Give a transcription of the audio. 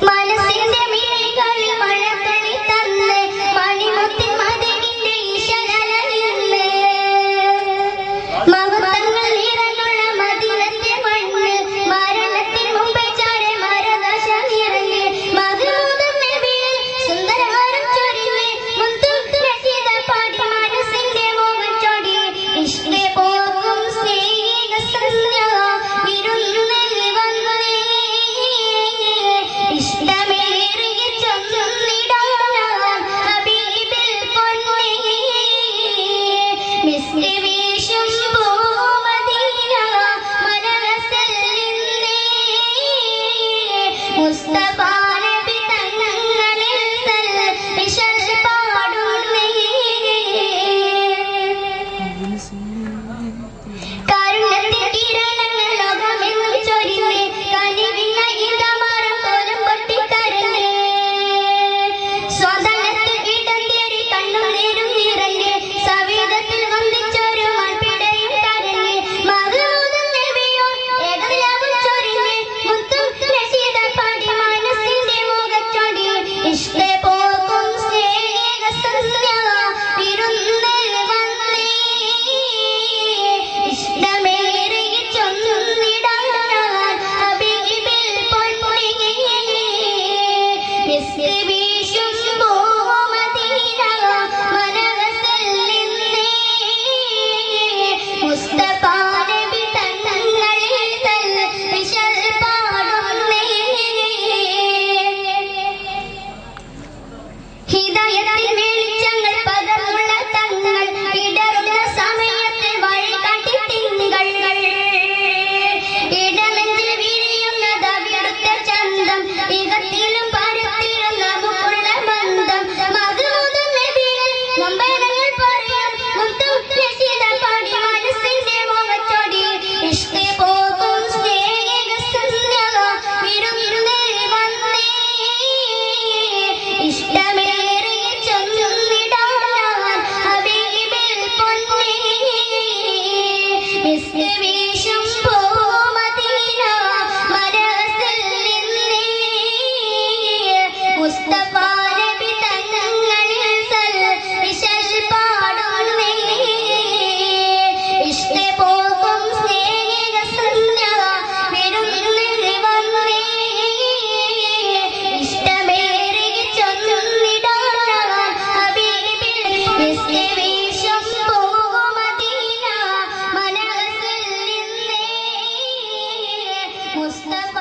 മനസ്സിന്റെ മിഴികളിൽ മഴത്തുള്ളി തന്ന് മണിമുത്തിൻ മതിലിന്റെ ഈശനലയിന്ന് മഹത്വങ്ങൾ നിറഞ്ഞുള്ള മദീനത്തെ മണ്ണ് മരണത്തിന് മുമ്പേ ചാരെ മരദശ നിറഞ്ഞ് മഹ്മൂദ് നബിയിൽ സുന്ദരഹാരം ചൊരിഞ്ഞ് മുത്തും രസീത പാടി മനസ്സിന്റെ മോഹം ചൊടി ഇഷ്ക് പോക്കും സ്നേഹിക സന്ധ്യ വിരുന്നിൽ വന്നേ ഇഷ്ടമേറിയ ചൊല്ലിടാൻ ഹബീബിൽ പൊന്നേ മിസ്ക് വീശും പൂമദീന മനസ്സിൽ നിന്നേ മുസ്തഫ നബി തങ്ങളിൽ സൽവിശൽ പാടുന്നേ കാരുണ്യത്തിൻ കിരണങ്ങൾ ലോകമെങ്ങും ചൊരിഞ്ഞേ കനിവിന്ന ഇടമാറം കോലം പൊട്ടിക്കരഞ്ഞേ സ്വന്തനത്തിൽ ഇടം തേടി കണ്ണും നീരും നിറഞ്ഞേ സവിധത്തിൽ വന്ദിച്ചൊരു മൺപിടയും കരഞ്ഞേ മഹ്മൂദ് നബിയോ ഏകനിലാവും ചൊരിഞ്ഞേ മുത്തും രസീത പാടി മനസ്സിന്റെ മുഖച്ചൊടി ഇഷ്ക് പോക്കും സ്നേഹിക സന്ധ്യ വിരുന്നിൽ വന്നേ ഇഷ്ടമേറിയ ചൊല്ലിടാൻ ഹബീബിൽ പൊന്നേ മിസ്ക് വീശും പൂമദീന മനസ്സിൽ നിന്നേ മുസ്തഫ നബി തങ്ങളിൽ സൽവിശൽ പാടുന്നേ ഹിദായത്തിൻ വെളിച്ചങ്ങൾ പകർന്നുള്ള തങ്ങൾ ഇടറുന്ന സമയത്ത് വഴികാട്ടി തിങ്കൾ ഇടനെഞ്ചിൽ വിരിയുന്നത് അവിടുത്തെ ചന്തം ഇകത്തിലും പരത്തിലും നമുക്കുള്ള ബന്ധം മഹ്മൂദ് നബിയിൽ നൊമ്പരങ്ങൾ പറയാം മുത്തും രസീത പാടി മനസ്സിന്റെ മുഖച്ചൊടി ഇഷ്ക് പോക്കും സ്നേഹിക സന്ധ്യ വിരുന്നിൽ വന്നേ ഇഷ്ടമേറിയ ചൊല്ലിടാൻ ഹബീബിൽ പൊന്നേ മിസ്ക് വീശും പൂമദീന മനസ്സിൽ നിന്നേ മുസ്തഫ നബി തങ്ങളിൽ സൽവിശൽ പാടുന്നേ ഇഷ്ക് പോക്കും സ്നേഹിക സന്ധ്യ വിരുന്നിൽ വന്നേ ഇഷ്ടമേറിയ ചൊല്ലിടാൻ ഹബീബിൽ മിസ്ക് വീശും പൂമദീന മനസ്സിൽ നിന്നേ മുസ്തഫ